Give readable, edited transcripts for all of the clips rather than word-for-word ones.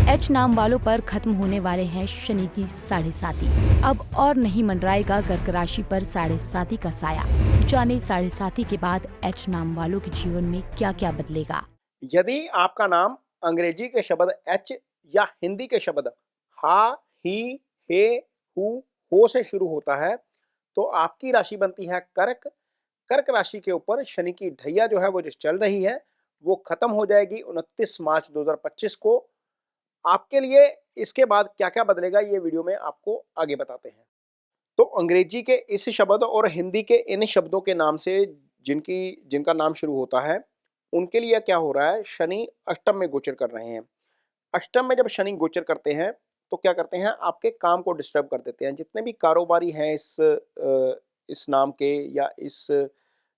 H नाम वालों पर खत्म होने वाले हैं शनि की साढ़े साती। अब और नहीं मंडराएगा कर्क राशि पर साढ़े साती का साया। जाने साढ़े साती के बाद एच नाम वालों के जीवन में क्या क्या बदलेगा। यदि आपका नाम अंग्रेजी के शब्द एच या हिंदी के शब्द हा, ही, हे, हु, हो से शुरू होता है तो आपकी राशि बनती है कर्क। कर्क राशि के ऊपर शनि की ढैया जो है वो जो चल रही है वो खत्म हो जाएगी 29 मार्च 2025 को। आपके लिए इसके बाद क्या-क्या बदलेगा ये वीडियो में आपको आगे बताते हैं। तो अंग्रेजी के इस शब्द और हिंदी के इन शब्दों के नाम से जिनका नाम शुरू होता है, उनके लिए क्या हो रहा है, शनि अष्टम में गोचर कर रहे हैं। अष्टम में जब शनि गोचर करते हैं, तो क्या करते हैं, आपके काम को डिस्टर्ब कर देते हैं। जितने भी कारोबारी हैं इस नाम के या इस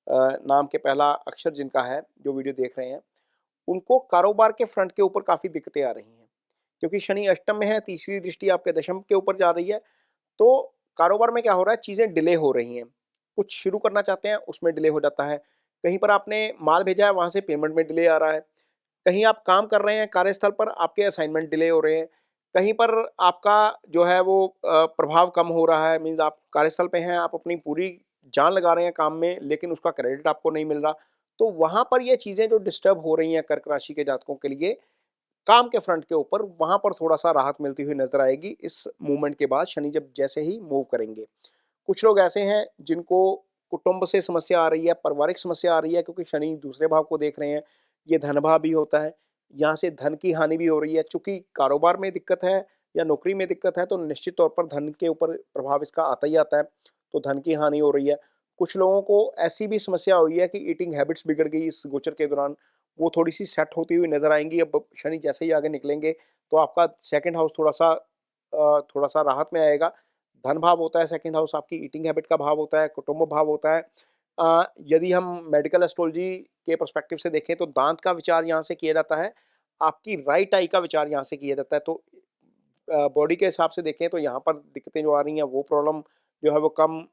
नाम के पहला अक्षर जिनका है, जो वीडियो देख रहे हैं, उनको कारोबार के फ्रंट के ऊपर काफ़ी दिक्कतें आ रही हैं। क्योंकि शनि अष्टम में है, तीसरी दृष्टि आपके दशम के ऊपर जा रही है, तो कारोबार में क्या हो रहा है, चीज़ें डिले हो रही हैं। कुछ शुरू करना चाहते हैं, उसमें डिले हो जाता है। कहीं पर आपने माल भेजा है, वहाँ से पेमेंट में डिले आ रहा है। कहीं आप काम कर रहे हैं कार्यस्थल पर, आपके असाइनमेंट डिले हो रहे हैं। कहीं पर आपका जो है वो प्रभाव कम हो रहा है, मीन्स आप कार्यस्थल पे हैं, आप अपनी पूरी जान लगा रहे हैं काम में, लेकिन उसका क्रेडिट आपको नहीं मिल रहा। तो वहाँ पर ये चीज़ें जो डिस्टर्ब हो रही हैं कर्क राशि के जातकों के लिए, काम के फ्रंट के ऊपर, वहाँ पर थोड़ा-सा राहत मिलती हुई नज़र आएगी इस मूवमेंट के बाद, शनि जब जैसे ही मूव करेंगे। कुछ लोग ऐसे हैं जिनको कुटुंब से समस्या आ रही है, पारिवारिक समस्या आ रही है क्योंकि शनि दूसरे भाव को देख रहे हैं, ये धन भाव भी होता है, यहाँ से धन की हानि भी हो रही है। चूँकि कारोबार में दिक्कत है या नौकरी में दिक्कत है, तो निश्चित तौर पर धन के ऊपर प्रभाव इसका आता ही आता है, तो धन की हानि हो रही है। कुछ लोगों को ऐसी भी समस्या हुई है कि ईटिंग हैबिट्स बिगड़ गई इस गोचर के दौरान, वो थोड़ी-सी सेट होती हुई नज़र आएँगी। अब शनि जैसे ही आगे निकलेंगे, तो आपका सेकंड हाउस थोड़ा-सा राहत में आएगा। धन भाव होता है सेकंड हाउस, आपकी ईटिंग हैबिट का भाव होता है, कुटुंब भाव होता है। यदि हम मेडिकल एस्ट्रोलॉजी के पर्सपेक्टिव से देखें तो दाँत का विचार यहाँ से किया जाता है, आपकी राइट आई का विचार यहाँ से किया जाता है। तो बॉडी के हिसाब से देखें तो यहाँ पर दिक्कतें जो आ रही हैं वो प्रॉब्लम जो है वो कम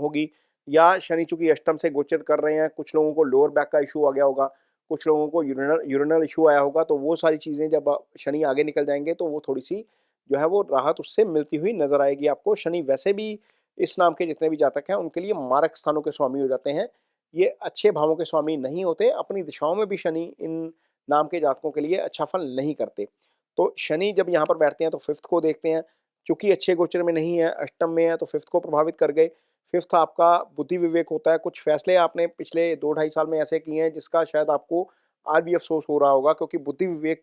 होगी। या शनि चूँकि अष्टम से गोचर कर रहे हैं, कुछ लोगों को लोअर बैक का इश्यू आ गया होगा, कुछ लोगों को यूरिनल इश्यू आया होगा, तो वो सारी चीज़ें जब शनि आगे निकल जाएँगे तो वो थोड़ी-सी जो है वो राहत उससे मिलती हुई नज़र आएगी आपको। शनि वैसे भी इस नाम के जितने भी जातक हैं उनके लिए मारक स्थानों के स्वामी हो जाते हैं। ये अच्छे भावों के स्वामी नहीं होते, अपनी दिशाओं में भी शनि इन नाम के जातकों के लिए अच्छा फल नहीं करते। तो शनि जब यहाँ पर बैठते हैं तो 5th को देखते हैं, चूँकि अच्छे गोचर में नहीं है, अष्टम में है तो 5th को प्रभावित कर गए। 5th आपका बुद्धि विवेक होता है, कुछ फैसले आपने पिछले 2 ढाई साल में ऐसे किए हैं जिसका शायद आपको आज भी अफ़सोस हो रहा होगा क्योंकि बुद्धि विवेक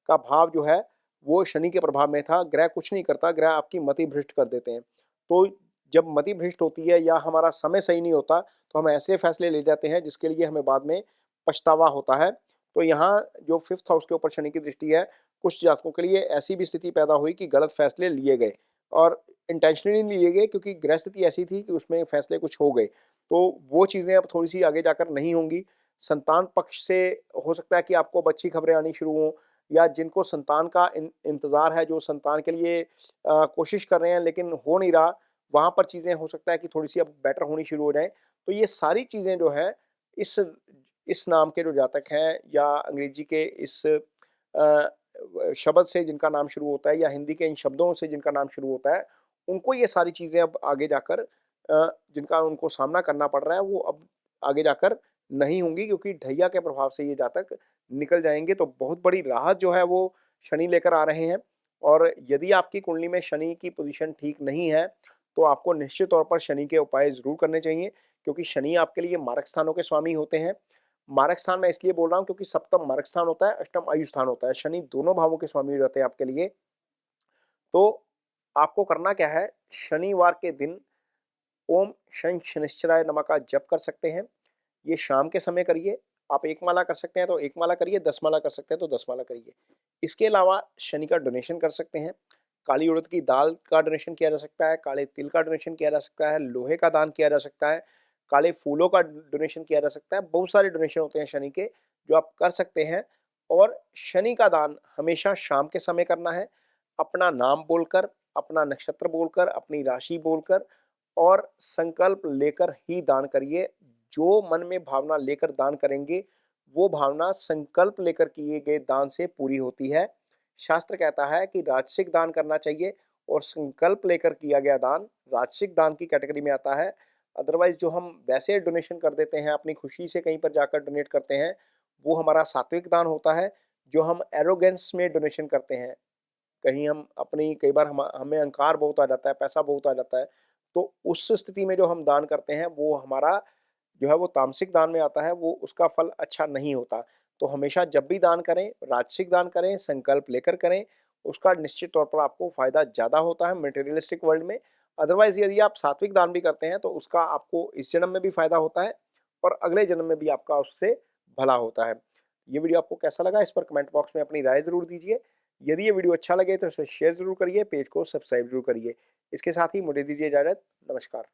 का भाव जो है वो शनि के प्रभाव में था। ग्रह कुछ नहीं करता, ग्रह आपकी मति भ्रष्ट कर देते हैं। तो जब मति भ्रष्ट होती है या हमारा समय सही नहीं होता, तो हम ऐसे फैसले ले जाते हैं जिसके लिए हमें बाद में पछतावा होता है। तो यहाँ जो 5th हाउस के ऊपर शनि की दृष्टि है, कुछ जातकों के लिए ऐसी भी स्थिति पैदा हुई कि गलत फैसले लिए गए और इंटेंशनली नहीं लिए गए क्योंकि ग्रह स्थिति ऐसी थी कि उसमें फैसले कुछ हो गए। तो वो चीज़ें अब थोड़ी-सी आगे जाकर नहीं होंगी। संतान पक्ष से हो सकता है कि आपको अब अच्छी खबरें आनी शुरू हों या जिनको संतान का इंतज़ार है, जो संतान के लिए कोशिश कर रहे हैं लेकिन हो नहीं रहा, वहाँ पर चीज़ें हो सकता है कि थोड़ी-सी अब बेटर होनी शुरू हो जाएँ। तो ये सारी चीज़ें जो हैं, इस इस नाम के जो जातक हैं या अंग्रेजी के इस शब्द से जिनका नाम शुरू होता है या हिंदी के इन शब्दों से जिनका नाम शुरू होता है, उनको ये सारी चीज़ें अब आगे जाकर जिनका उनको सामना करना पड़ रहा है, वो अब आगे जाकर नहीं होंगी क्योंकि ढैया के प्रभाव से ये जातक निकल जाएँगे। तो बहुत बड़ी राहत जो है वो शनि लेकर आ रहे हैं और यदि आपकी कुंडली में शनि की पोज़ीशन ठीक नहीं है, तो आपको निश्चित तौर पर शनि के उपाय ज़रूर करने चाहिए क्योंकि शनि आपके लिए मारक स्थानों के स्वामी होते हैं। मारक स्थान मैं इसलिए बोल रहा हूँ क्योंकि सप्तम मारक स्थान होता है, अष्टम आयु स्थान होता है। शनि दोनों भावों के स्वामी हो जाते हैं आपके लिए। तो आपको करना क्या है, शनिवार के दिन ओम शं शनिश्चराय नमः का जप कर सकते हैं। ये शाम के समय करिए। आप 1 माला कर सकते हैं तो 1 माला करिए, 10 माला कर सकते हैं तो 10 माला करिए। इसके अलावा शनि का डोनेशन कर सकते हैं। काली उड़द की दाल का डोनेशन किया जा सकता है, काले तिल का डोनेशन किया जा सकता है, लोहे का दान किया जा सकता है, काले फूलों का डोनेशन किया जा सकता है। बहुत सारे डोनेशन होते हैं शनि के, जो आप कर सकते हैं और शनि का दान हमेशा शाम के समय करना है। अपना नाम बोलकर, अपना नक्षत्र बोलकर, अपनी राशि बोलकर और संकल्प लेकर ही दान करिए। जो मन में भावना लेकर दान करेंगे, वो भावना संकल्प लेकर किए गए दान से पूरी होती है। शास्त्र कहता है कि राजसिक दान करना चाहिए और संकल्प लेकर किया गया दान राजसिक दान की कैटेगरी में आता है। अदरवाइज जो हम वैसे डोनेशन कर देते हैं, अपनी खुशी से कहीं पर जाकर डोनेट करते हैं, वो हमारा सात्विक दान होता है। जो हम एरोगेंस में डोनेशन करते हैं, कहीं हम अपनी कई बार हमें अहंकार बहुत आ जाता है, पैसा बहुत आ जाता है, तो उस स्थिति में जो हम दान करते हैं वो हमारा जो है वो तामसिक दान में आता है, वो उसका फल अच्छा नहीं होता। तो हमेशा जब भी दान करें, राजसिक दान करें, संकल्प लेकर करें, उसका निश्चित तौर पर आपको फ़ायदा ज़्यादा होता है मटेरियलिस्टिक वर्ल्ड में। अदरवाइज़ यदि आप सात्विक दान भी करते हैं तो उसका आपको इस जन्म में भी फ़ायदा होता है और अगले जन्म में भी आपका उससे भला होता है। ये वीडियो आपको कैसा लगा इस पर कमेंट बॉक्स में अपनी राय ज़रूर दीजिए। यदि ये वीडियो अच्छा लगे तो इसे शेयर ज़रूर करिए, पेज को सब्सक्राइब ज़रूर करिए। इसके साथ ही मुझे दीजिए इजाज़त। नमस्कार।